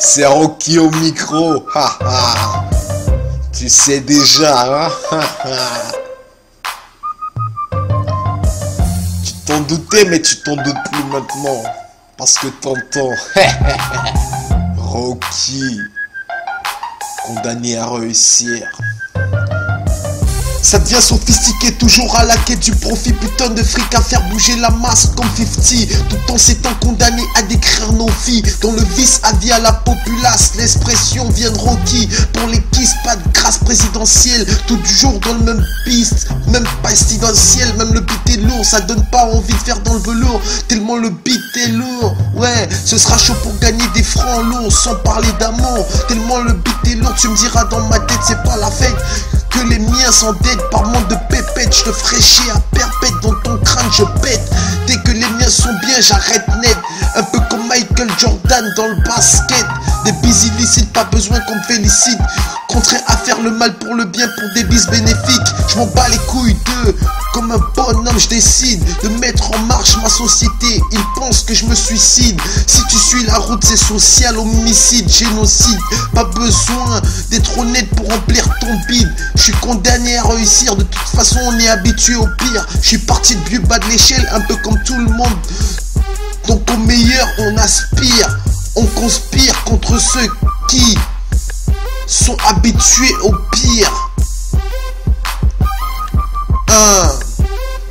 C'est Rocky au micro. Tu sais déjà, hein. Tu t'en doutais, mais tu t'en doutes plus maintenant. Parce que t'entends. Rocky, condamné à réussir. Ça devient sophistiqué, toujours à la quête du profit. Putain de fric à faire bouger la masse comme 50. Tout en s'étant condamné à décrire nos vies dans le vice avis à la populace. L'expression vient de Rocky. Pour les kisses, pas de grâce présidentielle. Toujours dans le même piste, même présidentiel. Même le beat est lourd, ça donne pas envie de faire dans le velours. Tellement le beat est lourd. Ouais, ce sera chaud pour gagner des francs lourds. Sans parler d'amour, tellement le beat est lourd. Tu me diras dans ma tête, c'est pas la fête. Que les miens s'endettent par manque de pépettes. Je te ferai chier à perpète, dans ton crâne je pète. Dès que les miens sont bien, j'arrête net. Un peu comme Michael Jordan dans le basket. Des bises illicites, pas besoin qu'on me félicite. Contraire à faire le mal pour le bien, pour des bises bénéfiques. Je m'en bats les couilles d'eux. Comme un bonhomme, je décide de mettre en marche ma société. Ils pensent que je me suicide. Si tu suis la route, c'est social, homicide, génocide. Pas besoin d'être honnête pour remplir ton bide. Je suis condamné à réussir, de toute façon on est habitué au pire. Je suis parti de plus bas de l'échelle, un peu comme tout le monde. Donc au meilleur on aspire. On conspire contre ceux qui sont habitués au pire.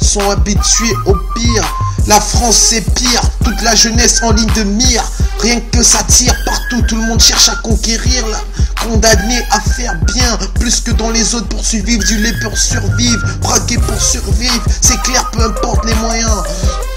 Sont habitués au pire. La France c'est pire, toute la jeunesse en ligne de mire. Rien que ça tire partout, tout le monde cherche à conquérir là. Condamné à faire bien, plus que dans les autres pour survivre. Du lait pour survivre, braquer pour survivre. C'est clair, peu importe les moyens.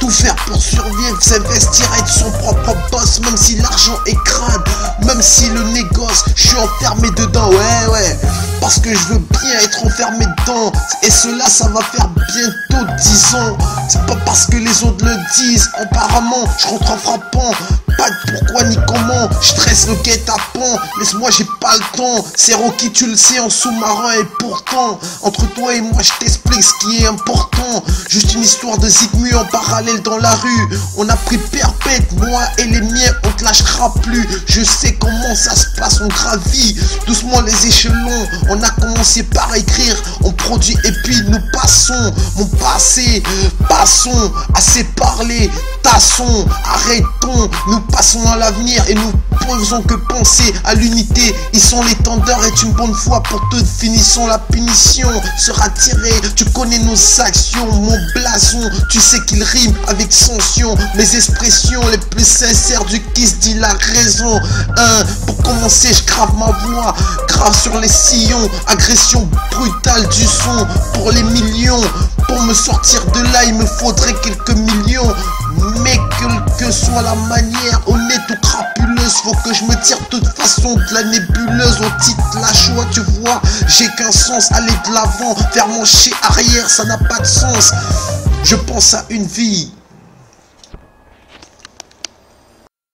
Tout faire pour survivre, s'investir, être son propre boss. Même si l'argent est crade, même si le négoce, je suis enfermé dedans, ouais. Parce que je veux bien être enfermé dedans. Et cela, ça va faire bientôt 10 ans. C'est pas parce que les autres le disent. Apparemment, je rentre en frappant. Pas de pourquoi ni comment. Je stresse le guet-apens. Laisse-moi, j'ai pas le temps. C'est Rocky, tu le sais, en sous-marin. Et pourtant, entre toi et moi, je t'explique ce qui est important. Juste une histoire de zigmu en parallèle dans la rue. On a pris perpète, moi et les miens, on te lâchera plus. Je sais comment ça se passe, on gravit doucement les échelons. On a commencé par écrire, on produit et puis nous passons. Mon passé, passons, assez parlé, tassons, arrêtons. Nous passons à l'avenir et nous faisons que penser à l'unité. Ils sont les tendeurs et une bonne fois pour te finissons. La punition sera tirée, tu connais nos actions. Mon blason, tu sais qu'il rime avec sanction. Mes expressions les plus sincères du qui se dit la raison. Pour commencer, je grave ma voix, grave sur les sillons. Agression brutale du son pour les millions. Pour me sortir de là, il me faudrait quelques millions. Mais quelle que soit la manière, honnête ou crapuleuse, faut que je me tire de toute façon de la nébuleuse. Au titre la joie, tu vois, j'ai qu'un sens, aller de l'avant, faire mon chier arrière, ça n'a pas de sens. Je pense à une vie